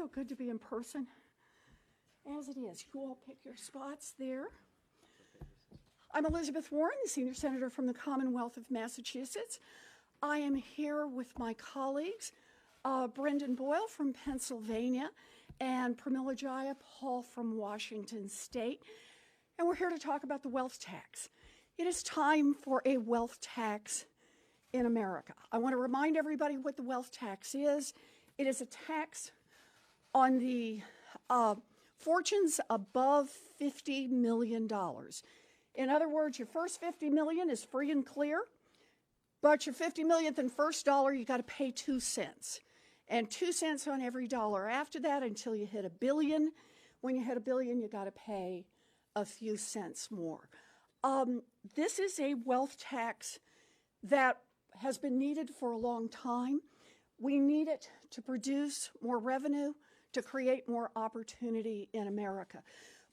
so good to be in person, as it is. You all pick your spots there. I'm Elizabeth Warren, the Senior Senator from the Commonwealth of Massachusetts. I am here with my colleagues, Brendan Boyle from Pennsylvania and Pramila Jayapal from Washington State. And we're here to talk about the wealth tax. It is time for a wealth tax in America. I want to remind everybody what the wealth tax is. It is a tax on the fortunes above $50 million. In other words, your first $50 million is free and clear, but your 50 millionth and first dollar, you got to pay 2 cents. And 2 cents on every dollar after that until you hit $1 billion. When you hit $1 billion, you got to pay a few cents more. This is a wealth tax that has been needed for a long time. We need it to produce more revenue, to create more opportunity in America.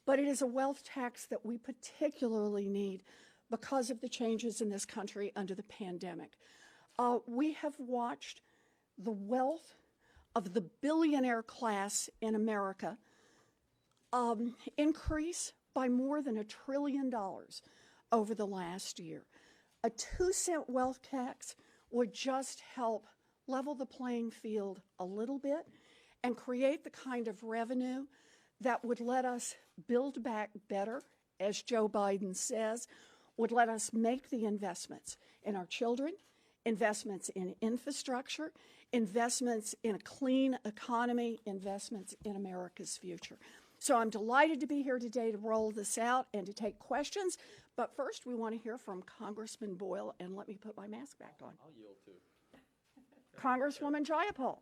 But it is a wealth tax that we particularly need because of the changes in this country under the pandemic. We have watched the wealth of the billionaire class in America increase by more than $1 trillion over the last year. A 2-cent wealth tax would just help level the playing field a little bit and create the kind of revenue that would let us build back better, as Joe Biden says, would let us make the investments in our children, investments in infrastructure, investments in a clean economy, investments in America's future. So I'm delighted to be here today to roll this out and to take questions. But first, we want to hear from Congressman Boyle, and let me put my mask back on. I'll yield too. Congresswoman Jayapal.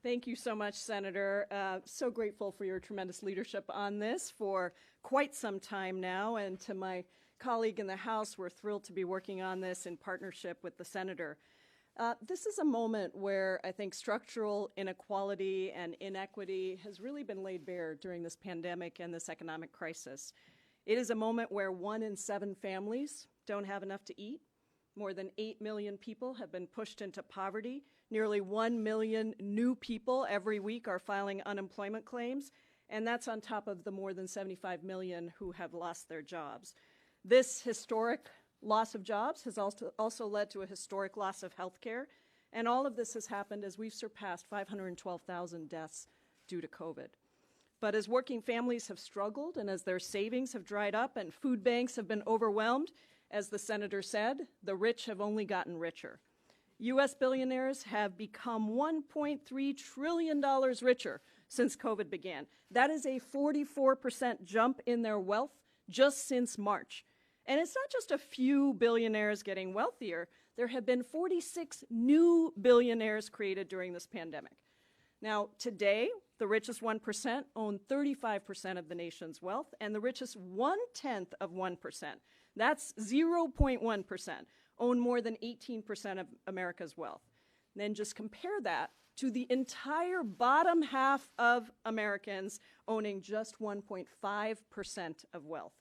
Thank you so much, Senator. So grateful for your tremendous leadership on this for quite some time now. And to my colleague in the House, we're thrilled to be working on this in partnership with the Senator. This is a moment where I think structural inequality and inequity has really been laid bare during this pandemic and this economic crisis. It is a moment where 1 in 7 families don't have enough to eat. More than 8 million people have been pushed into poverty. Nearly 1 million new people every week are filing unemployment claims, and that's on top of the more than 75 million who have lost their jobs. This historic loss of jobs has also led to a historic loss of health care, and all of this has happened as we've surpassed 512,000 deaths due to COVID. But as working families have struggled and as their savings have dried up and food banks have been overwhelmed, as the Senator said, the rich have only gotten richer. U.S. billionaires have become $1.3 trillion richer since COVID began. That is a 44% jump in their wealth just since March. And it's not just a few billionaires getting wealthier. There have been 46 new billionaires created during this pandemic. Now, today, the richest 1% own 35% of the nation's wealth, and the richest 1/10 of 1%, that's 0.1%, own more than 18% of America's wealth. And then just compare that to the entire bottom half of Americans owning just 1.5% of wealth.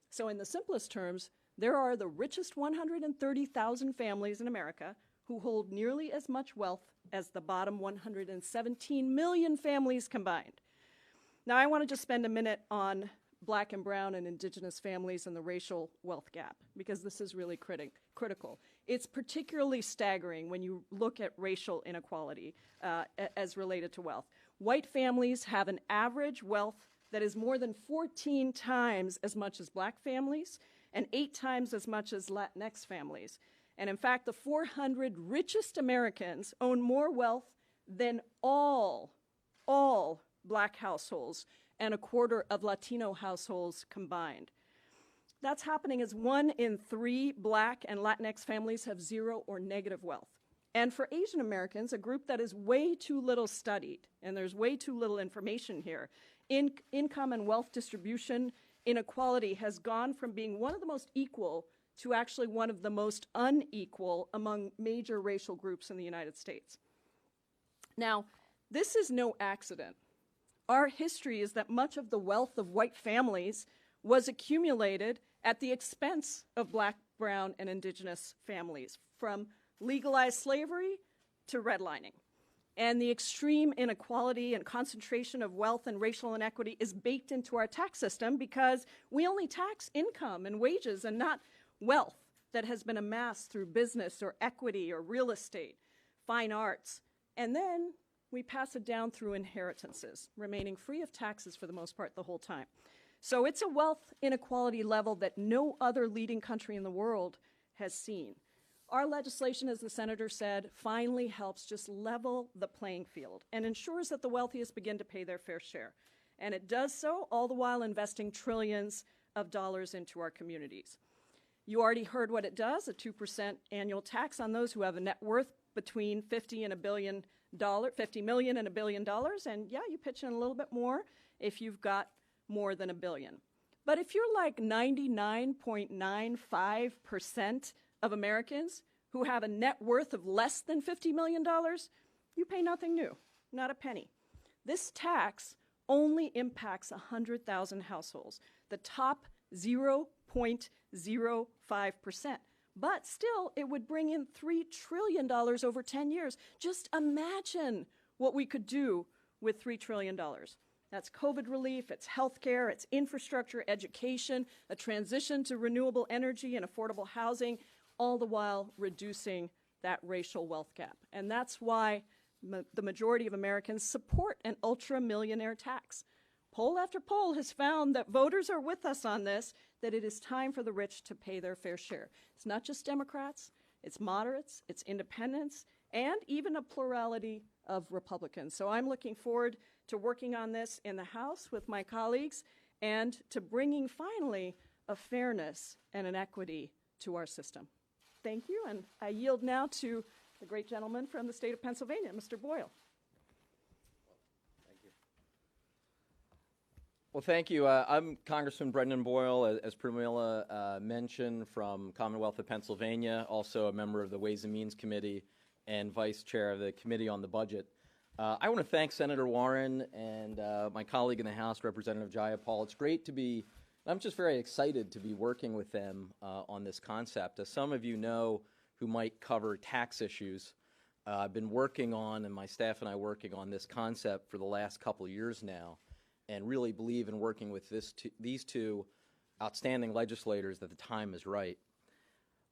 So in the simplest terms, there are the richest 130,000 families in America who hold nearly as much wealth as the bottom 117 million families combined. Now, I want to just spend a minute on Black and brown and indigenous families and the racial wealth gap, because this is really critical. It's particularly staggering when you look at racial inequality as related to wealth. White families have an average wealth that is more than 14 times as much as Black families and 8 times as much as Latinx families. And in fact, the 400 richest Americans own more wealth than all Black households and a quarter of Latino households combined. That's happening as 1 in 3 Black and Latinx families have 0 or negative wealth. And for Asian Americans, a group that is way too little studied, and there's way too little information here, income and wealth distribution inequality has gone from being one of the most equal to actually one of the most unequal among major racial groups in the United States. Now, this is no accident. Our history is that much of the wealth of white families was accumulated at the expense of Black, brown, and indigenous families, from legalized slavery to redlining. And the extreme inequality and concentration of wealth and racial inequity is baked into our tax system because we only tax income and wages and not wealth that has been amassed through business or equity or real estate, fine arts. And then we pass it down through inheritances, remaining free of taxes for the most part the whole time. So it's a wealth inequality level that no other leading country in the world has seen. Our legislation, as the senator said, finally helps just level the playing field and ensures that the wealthiest begin to pay their fair share. And it does so all the while investing trillions of dollars into our communities. You already heard what it does, a 2% annual tax on those who have a net worth between $50 million and $1 billion. And yeah, you pitch in a little bit more if you've got more than $1 billion. But if you're like 99.95% of Americans who have a net worth of less than $50 million, you pay nothing new, not a penny. This tax only impacts 100,000 households, the top 0.05%. But still, it would bring in $3 trillion over 10 years. Just imagine what we could do with $3 trillion. That's COVID relief, it's healthcare, it's infrastructure, education, a transition to renewable energy and affordable housing, all the while reducing that racial wealth gap. And that's why the majority of Americans support an ultra-millionaire tax. Poll after poll has found that voters are with us on this, that it is time for the rich to pay their fair share. It's not just Democrats, it's moderates, it's independents, and even a plurality of Republicans. So I'm looking forward to working on this in the House with my colleagues and to bringing finally a fairness and an equity to our system. Thank you, and I yield now to the great gentleman from the state of Pennsylvania, Mr. Boyle. Well, thank you. I'm Congressman Brendan Boyle, as Pramila mentioned, from Commonwealth of Pennsylvania, also a member of the Ways and Means Committee and Vice Chair of the Committee on the Budget. I want to thank Senator Warren and my colleague in the House, Representative Jayapal. It's great to be, I'm just very excited to be working with them on this concept. As some of you know who might cover tax issues, I've been working on, and my staff and I working on this concept for the last couple of years now, and really believe in working with these two outstanding legislators that the time is right.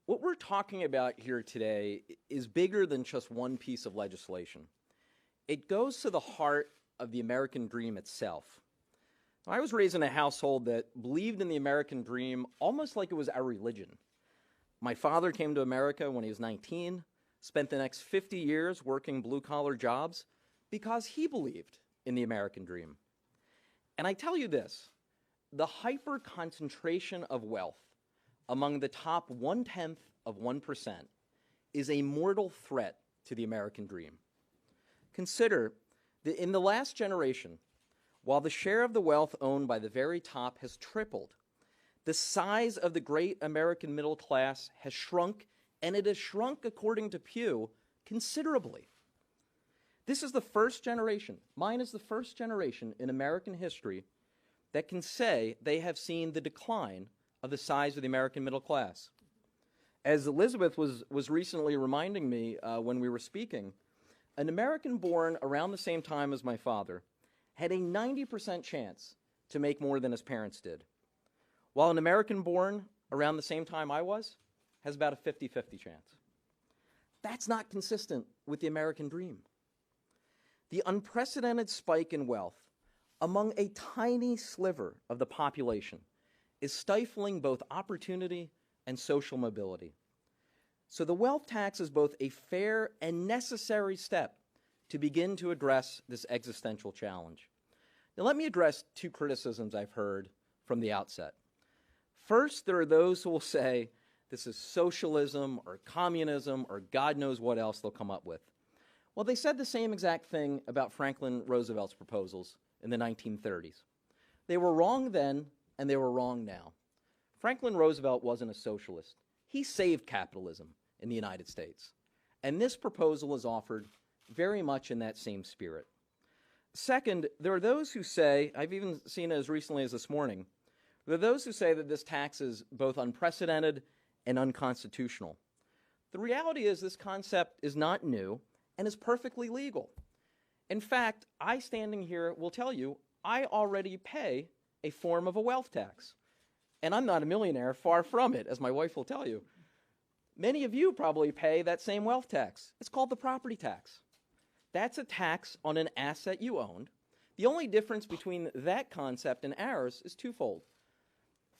What we're talking about here today is bigger than just one piece of legislation. It goes to the heart of the American dream itself. I was raised in a household that believed in the American dream almost like it was our religion. My father came to America when he was 19, spent the next 50 years working blue-collar jobs because he believed in the American dream. And I tell you this, the hyper-concentration of wealth among the top 0.1% is a mortal threat to the American dream. Consider that in the last generation, while the share of the wealth owned by the very top has tripled, the size of the great American middle class has shrunk, and it has shrunk, according to Pew, considerably. This is the first generation, mine is the first generation in American history that can say they have seen the decline of the size of the American middle class. As Elizabeth was recently reminding me when we were speaking, an American born around the same time as my father had a 90% chance to make more than his parents did, while an American born around the same time I was has about a 50-50 chance. That's not consistent with the American dream. The unprecedented spike in wealth among a tiny sliver of the population is stifling both opportunity and social mobility. So the wealth tax is both a fair and necessary step to begin to address this existential challenge. Now let me address two criticisms I've heard from the outset. First, there are those who will say this is socialism or communism or God knows what else they'll come up with. Well, they said the same exact thing about Franklin Roosevelt's proposals in the 1930s. They were wrong then, and they were wrong now. Franklin Roosevelt wasn't a socialist. He saved capitalism in the United States. And this proposal is offered very much in that same spirit. Second, there are those who say, I've even seen it as recently as this morning, there are those who say that this tax is both unprecedented and unconstitutional. The reality is this concept is not new and is perfectly legal. In fact, I standing here will tell you, I already pay a form of a wealth tax. And I'm not a millionaire, far from it, as my wife will tell you. Many of you probably pay that same wealth tax. It's called the property tax. That's a tax on an asset you owned. The only difference between that concept and ours is twofold.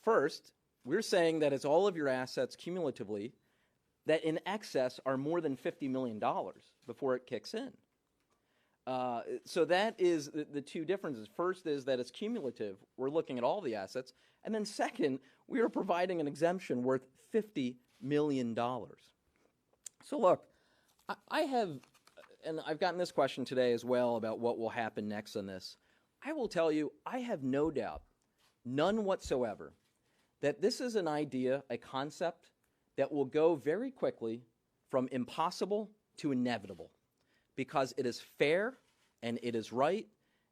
First, we're saying that it's all of your assets cumulatively that in excess are more than $50 million before it kicks in. So that is the two differences. First is that it's cumulative. We're looking at all the assets. And then second, we are providing an exemption worth $50 million. So look, I have, and I've gotten this question today as well about what will happen next on this. I will tell you, I have no doubt, none whatsoever, that this is an idea, a concept, that will go very quickly from impossible to inevitable, because it is fair and it is right,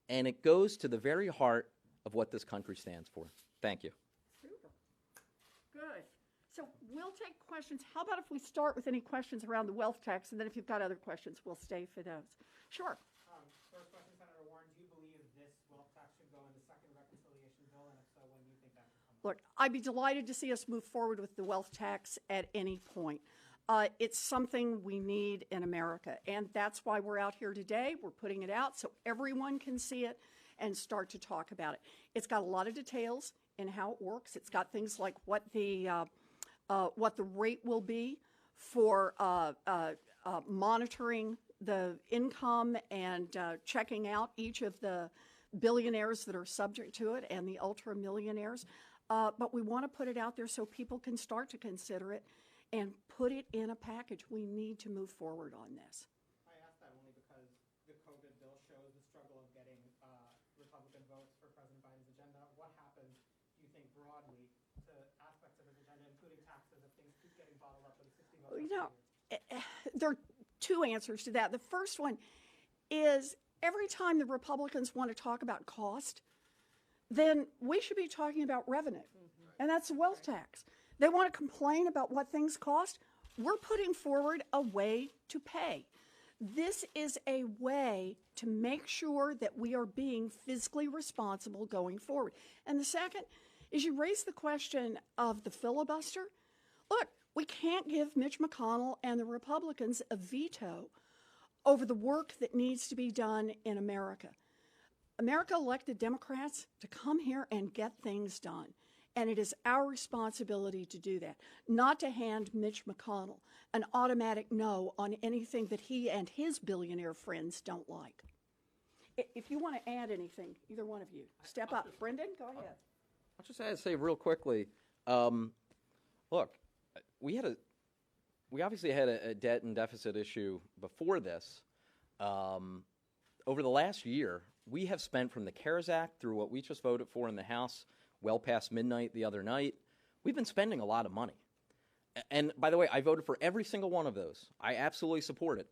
and it goes to the very heart of what this country stands for. Thank you. Super. Good. So we'll take questions. How about if we start with any questions around the wealth tax, and then if you've got other questions, we'll stay for those. Sure. First question, Senator Warren. Do you believe this wealth tax should go in the second reconciliation bill? And if so, when do you think that should come? Look, I'd be delighted to see us move forward with the wealth tax at any point. It's something we need in America, and that's why we're out here today. We're putting it out so everyone can see it and start to talk about it. It's got a lot of details in how it works. It's got things like what the rate will be for monitoring the income and checking out each of the billionaires that are subject to it and the ultra millionaires. But we want to put it out there so people can start to consider it and put it in a package. We need to move forward on this. I ask that only because the COVID bill shows the struggle of getting Republican votes for President Biden's agenda. What happens, do you think, broadly to aspects of his agenda, including taxes, if things keep getting bottled up with 60 votes? You know, there are two answers to that. The first one is every time the Republicans want to talk about cost, then we should be talking about revenue, and that's the wealth tax. They want to complain about what things cost. We're putting forward a way to pay. This is a way to make sure that we are being fiscally responsible going forward. And the second is you raise the question of the filibuster. Look, we can't give Mitch McConnell and the Republicans a veto over the work that needs to be done in America. America elected Democrats to come here and get things done. And it is our responsibility to do that, not to hand Mitch McConnell an automatic no on anything that he and his billionaire friends don't like. If you want to add anything, either one of you, step up. Brendan, go ahead. I'll just say real quickly, look, we obviously had a debt and deficit issue before this. Over the last year, we have spent from the CARES Act through what we just voted for in the House, well past midnight the other night, we've been spending a lot of money. And by the way, I voted for every single one of those. I absolutely support it.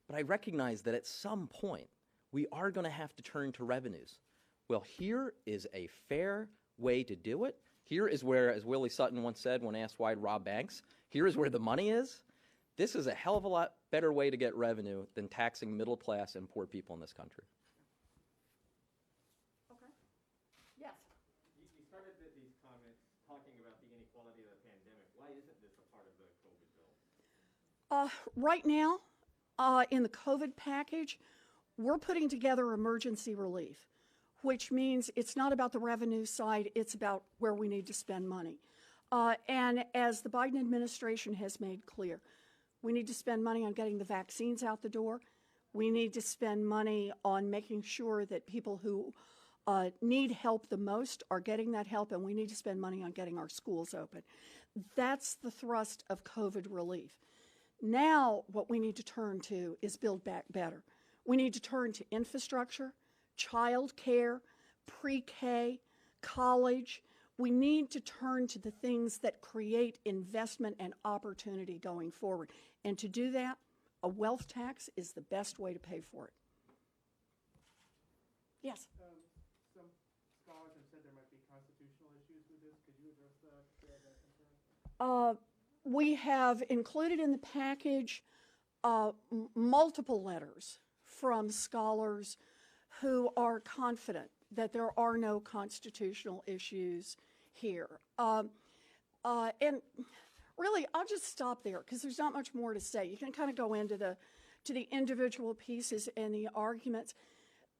But I recognize that at some point, we are going to have to turn to revenues. Well, here is a fair way to do it. Here is where, as Willie Sutton once said when asked why he'd rob banks, here is where the money is. This is a hell of a lot better way to get revenue than taxing middle class and poor people in this country. Okay. Yes. You started these comments talking about the inequality of the pandemic. Why isn't this a part of the COVID bill? Right now, in the COVID package, we're putting together emergency relief, which means it's not about the revenue side, it's about where we need to spend money. And as the Biden administration has made clear, we need to spend money on getting the vaccines out the door. We need to spend money on making sure that people who need help the most are getting that help, and we need to spend money on getting our schools open. That's the thrust of COVID relief. Now, what we need to turn to is build back better. We need to turn to infrastructure, child care, pre-K, college. We need to turn to the things that create investment and opportunity going forward. And to do that, a wealth tax is the best way to pay for it. Yes? Some scholars have said there might be constitutional issues with this. Could you address that concern? We have included in the package multiple letters from scholars who are confident that there are no constitutional issues here. And really, I'll just stop there because there's not much more to say. You can kind of go into the individual pieces and the arguments,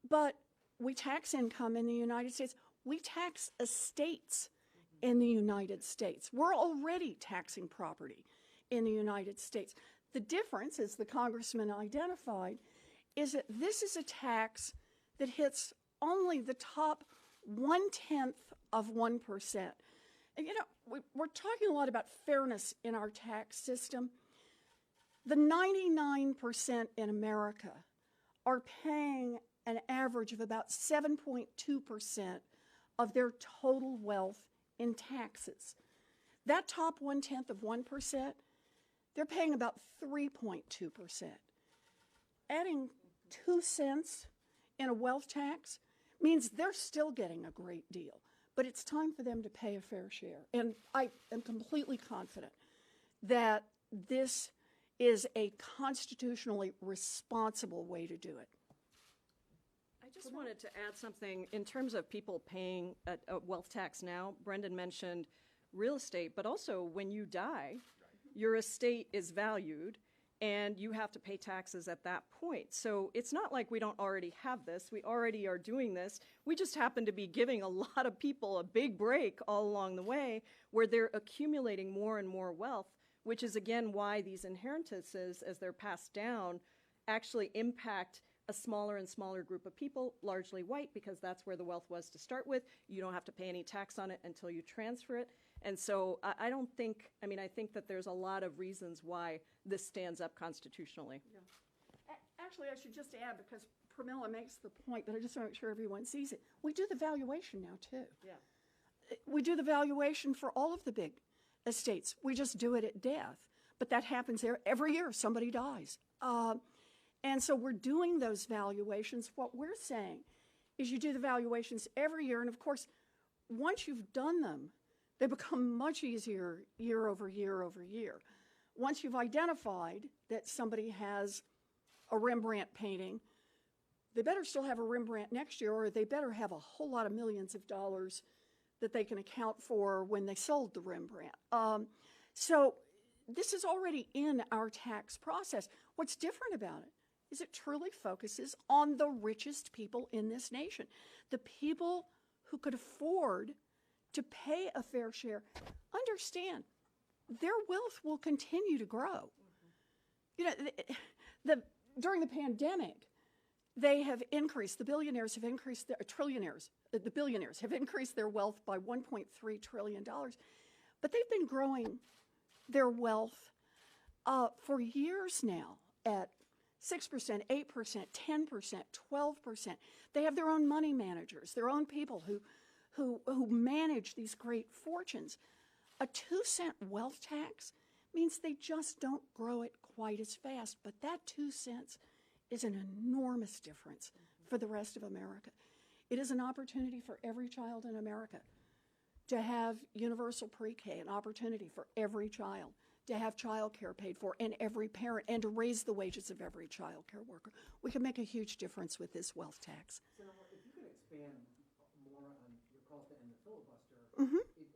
but we tax income in the United States. We tax estates in the United States. We're already taxing property in the United States. The difference, as the congressman identified, is that this is a tax that hits only the top 1/10 of 1%. And you know, we're talking a lot about fairness in our tax system. The 99% in America are paying an average of about 7.2% of their total wealth in taxes. That top 1/10 of 1%, they're paying about 3.2%. Adding 2 cents in a wealth tax means they're still getting a great deal, but it's time for them to pay a fair share. And I am completely confident that this is a constitutionally responsible way to do it. I just wanted to add something in terms of people paying a wealth tax now. Brendan mentioned real estate, but also when you die, your estate is valued and you have to pay taxes at that point. So it's not like we don't already have this. We already are doing this. We just happen to be giving a lot of people a big break all along the way where they're accumulating more and more wealth, which is again why these inheritances, as they're passed down, actually impact a smaller and smaller group of people, largely white, because that's where the wealth was to start with. You don't have to pay any tax on it until you transfer it. And so I don't think, I mean, I think that there's a lot of reasons why this stands up constitutionally. Yeah. Actually, I should just add, because Pramila makes the point, but I just want to make sure everyone sees it. We do the valuation now, too. Yeah. We do the valuation for all of the big estates. We just do it at death. But that happens there every year. Somebody dies. And so we're doing those valuations. What we're saying is you do the valuations every year. And of course, once you've done them, they become much easier year over year over year. Once you've identified that somebody has a Rembrandt painting, they better still have a Rembrandt next year, or they better have a whole lot of millions of dollars that they can account for when they sold the Rembrandt. So this is already in our tax process. What's different about it is it truly focuses on the richest people in this nation, the people who could afford to pay a fair share. Understand, their wealth will continue to grow. You know, during the pandemic, they have increased, the billionaires have increased, the billionaires have increased their wealth by $1.3 trillion, but they've been growing their wealth for years now at 6%, 8%, 10%, 12%. They have their own money managers, their own people who manage these great fortunes. A 2-cent wealth tax means they just don't grow it quite as fast, but that 2 cents is an enormous difference for the rest of America. It is an opportunity for every child in America to have universal pre-K, an opportunity for every child to have child care paid for, and every parent, and to raise the wages of every child care worker. We can make a huge difference with this wealth tax. Senator, if you could expand more on your call to end the filibuster, it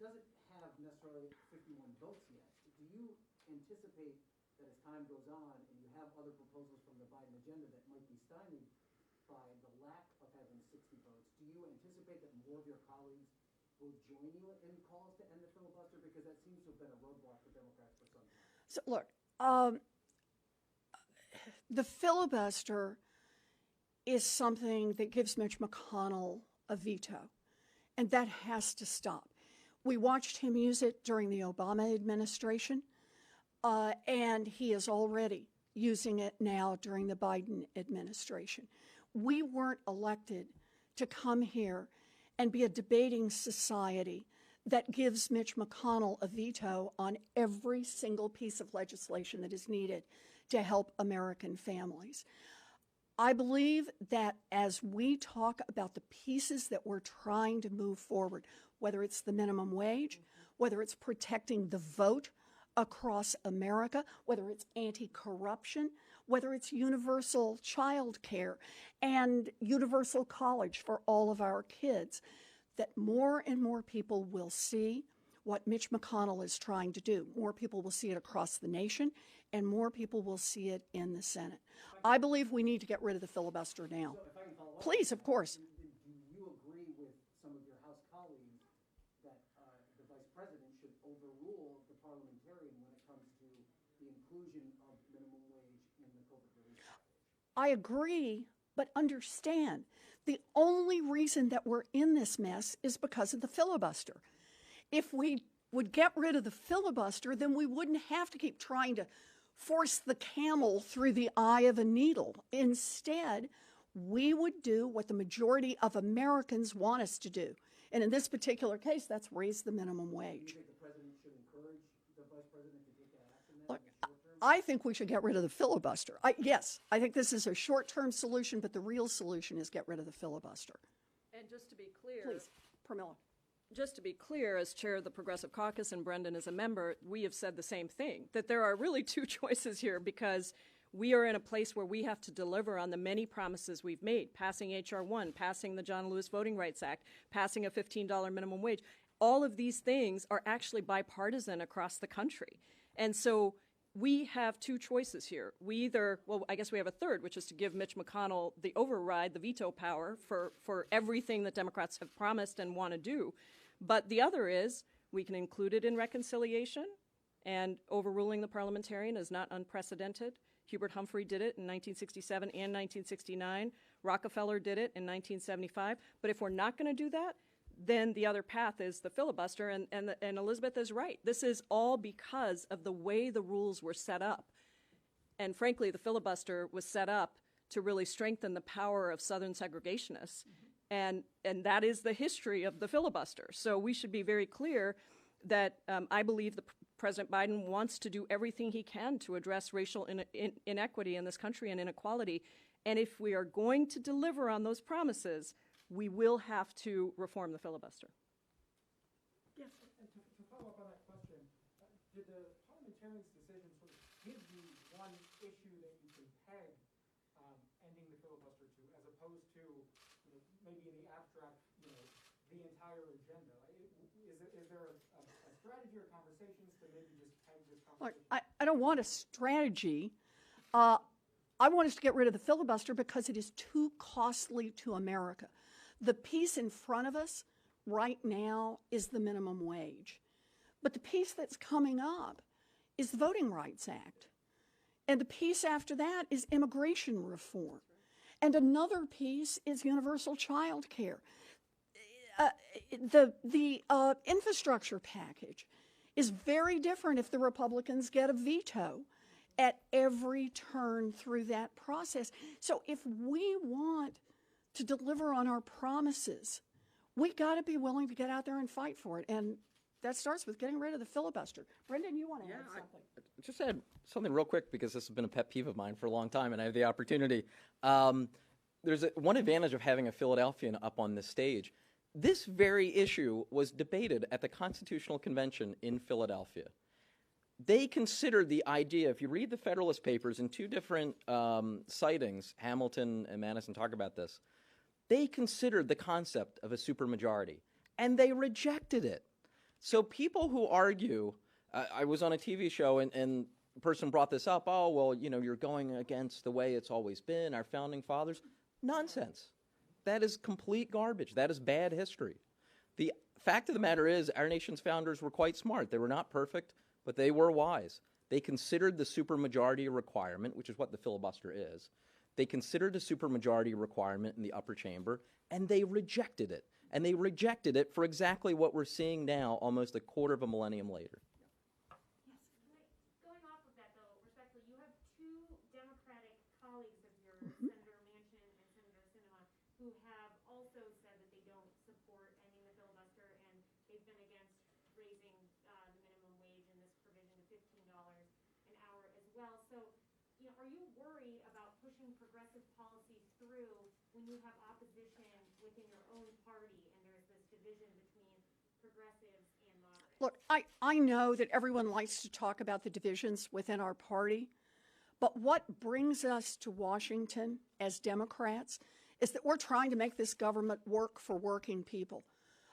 doesn't have necessarily 51 votes yet. Do you anticipate that as time goes on and you have other proposals from the Biden agenda that might be stymied by the lack of having 60 votes, do you anticipate that more of your colleagues will join you in calls to end the filibuster? Because that seems to have been a roadblock for Democrats for some time. So look, the filibuster is something that gives Mitch McConnell a veto, and that has to stop. We watched him use it during the Obama administration, and he is already using it now during the Biden administration. We weren't elected to come here and be a debating society that gives Mitch McConnell a veto on every single piece of legislation that is needed to help American families. I believe that as we talk about the pieces that we're trying to move forward, whether it's the minimum wage, whether it's protecting the vote across America, whether it's anti-corruption, whether it's universal child care and universal college for all of our kids, that more and more people will see what Mitch McConnell is trying to do. More people will see it across the nation, and more people will see it in the Senate. I believe we need to get rid of the filibuster now. So if I can follow up. Please, of course. Do you agree with some of your House colleagues that the Vice President should overrule the parliamentarian when it comes to the inclusion of minimum wage in the COVID relief package? I agree, but understand, the only reason that we're in this mess is because of the filibuster. If we would get rid of the filibuster, then we wouldn't have to keep trying to force the camel through the eye of a needle. Instead, we would do what the majority of Americans want us to do. And in this particular case, that's raise the minimum Do wage. you think the President should encourage the Vice President to take that action then Look, in the short term? I think we should get rid of the filibuster. Yes, I think this is a short-term solution, but the real solution is get rid of the filibuster. And just to be clear, Please, Pramila. just to be clear, as chair of the Progressive Caucus and Brendan as a member, we have said the same thing, that there are really two choices here because we are in a place where we have to deliver on the many promises we've made, passing H.R. 1, passing the John Lewis Voting Rights Act, passing a $15 minimum wage. All of these things are actually bipartisan across the country. And so we have two choices here. We either, well, I guess we have a third, which is to give Mitch McConnell the override, the veto power for everything that Democrats have promised and want to do. But the other is we can include it in reconciliation, and overruling the parliamentarian is not unprecedented. Hubert Humphrey did it in 1967 and 1969. Rockefeller did it in 1975. But if we're not going to do that, then the other path is the filibuster, and Elizabeth is right. This is all because of the way the rules were set up. And frankly, the filibuster was set up to really strengthen the power of Southern segregationists. And that is the history of the filibuster. So we should be very clear that I believe President Biden wants to do everything he can to address racial inequity in this country and inequality. And if we are going to deliver on those promises, we will have to reform the filibuster. Yes, and to follow up on that question, did the parliamentarian's decision sort of give you one issue that you can peg ending the filibuster to, as opposed to, maybe in the abstract, the entire agenda? Is there a strategy or conversations to maybe just peg this Look, conversation? I don't want a strategy. I want us to get rid of the filibuster because it is too costly to America. The piece in front of us right now is the minimum wage. But the piece that's coming up is the Voting Rights Act. And the piece after that is immigration reform. And another piece is universal child care. The infrastructure package is very different if the Republicans get a veto at every turn through that process. So if we want to deliver on our promises, we got to be willing to get out there and fight for it. And that starts with getting rid of the filibuster. Brendan, you want to add something? Just add something real quick because this has been a pet peeve of mine for a long time, and I have the opportunity. There's one advantage of having a Philadelphian up on this stage. This very issue was debated at the Constitutional Convention in Philadelphia. They considered the idea, if you read the Federalist Papers in two different sightings, Hamilton and Madison talk about this, they considered the concept of a supermajority, and they rejected it. So people who argue, I was on a TV show and the person brought this up, oh, well, you're going against the way it's always been, our founding fathers. Nonsense. That is complete garbage. That is bad history. The fact of the matter is our nation's founders were quite smart. They were not perfect, but they were wise. They considered the supermajority requirement, which is what the filibuster is. They considered a supermajority requirement in the upper chamber, and they rejected it. And they rejected it for exactly what we're seeing now, almost a quarter of a millennium later. Going off of that, though, respectfully, you have two Democratic colleagues of yours, Senator Manchin and Senator Sinema, who have also said that they don't support ending the filibuster, and they've been against raising the minimum wage in this provision to $15 an hour as well. So, are you worried about pushing progressive policies through when you have opposition within your own party and there's this division between progressives and moderates? Look, I know that everyone likes to talk about the divisions within our party, But what brings us to Washington as Democrats is that we're trying to make this government work for working people.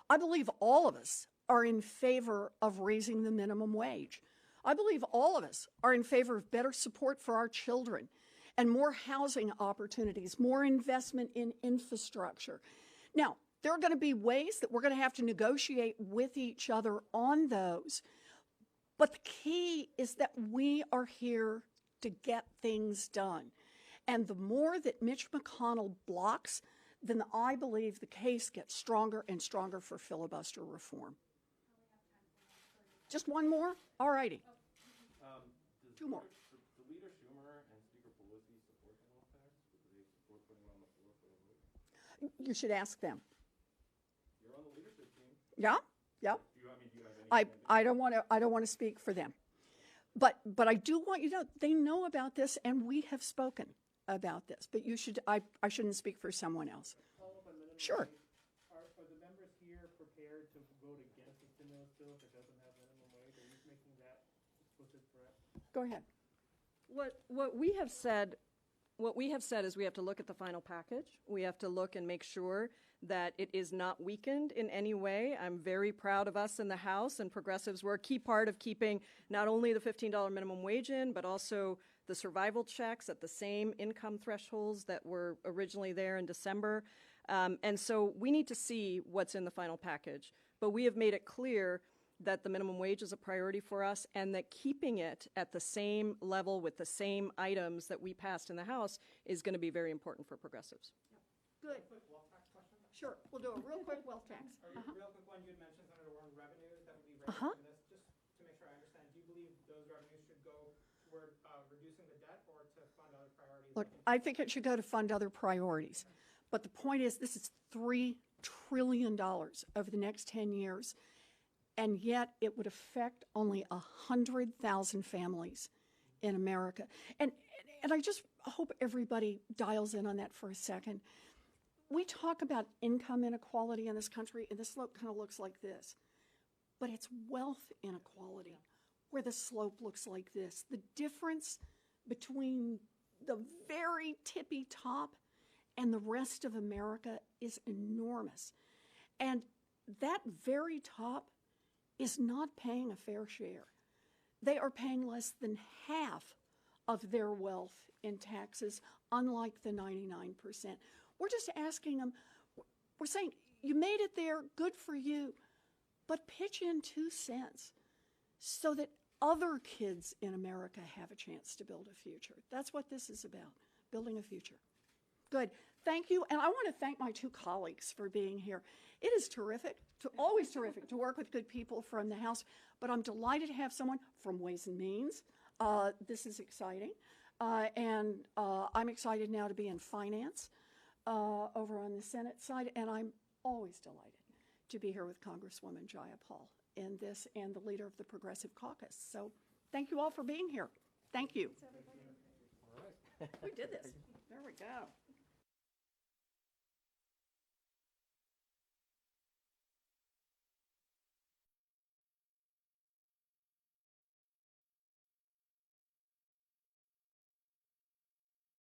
I believe all of us are in favor of raising the minimum wage. I believe all of us are in favor of better support for our children and more housing opportunities, more investment in infrastructure. Now, there are going to be ways that we're going to have to negotiate with each other on those. But the key is that we are here to get things done. And the more that Mitch McConnell blocks, then I believe the case gets stronger and stronger for filibuster reform. Just one more? All righty. Two more. Do Leader Schumer and Speaker Pelosi support the law pact? Do they support putting it on the floor for a vote? You should ask them. You're on the leadership team. Yeah, yeah. Do you have any? I don't want to speak for them, but I do want you to know they know about this, and we have spoken about this. But you should I shouldn't speak for someone else. Follow up on minimum Sure. wage. Are the members here prepared to vote against the stimulus bill if it doesn't have minimum wage? Are you making that explicit threat? Go ahead. What we have said is we have to look at the final package. We have to look and make sure that it is not weakened in any way. I'm very proud of us in the House, and progressives were a key part of keeping not only the $15 minimum wage in, but also the survival checks at the same income thresholds that were originally there in December. And so we need to see what's in the final package. But we have made it clear that the minimum wage is a priority for us, and that keeping it at the same level with the same items that we passed in the House is going to be very important for progressives. Good. Quick wealth tax question. Sure. We'll do a real quick wealth tax. Real quick one, you had mentioned, Senator Warren, revenues that would be raised from this. Just to make sure I understand, do you believe those revenues should go toward reducing the debt or to fund other priorities? Look, I think it should go to fund other priorities. But the point is, this is $3 trillion over the next 10 years. And yet it would affect only 100,000 families in America. And I just hope everybody dials in on that for a second. We talk about income inequality in this country, and the slope kind of looks like this. But it's wealth inequality where the slope looks like this. The difference between the very tippy top and the rest of America is enormous. And that very top is not paying a fair share. They are paying less than half of their wealth in taxes, unlike the 99%. We're just asking them, we're saying, you made it there, good for you, but pitch in 2 cents so that other kids in America have a chance to build a future. That's what this is about, building a future. Good. Thank you. And I want to thank my 2 colleagues for being here. It is terrific, always terrific to work with good people from the House, but I'm delighted to have someone from Ways and Means. This is exciting. And I'm excited now to be in finance over on the Senate side, and I'm always delighted to be here with Congresswoman Jayapal in this and the leader of the Progressive Caucus. So thank you all for being here. Thank you. We did this. There we go.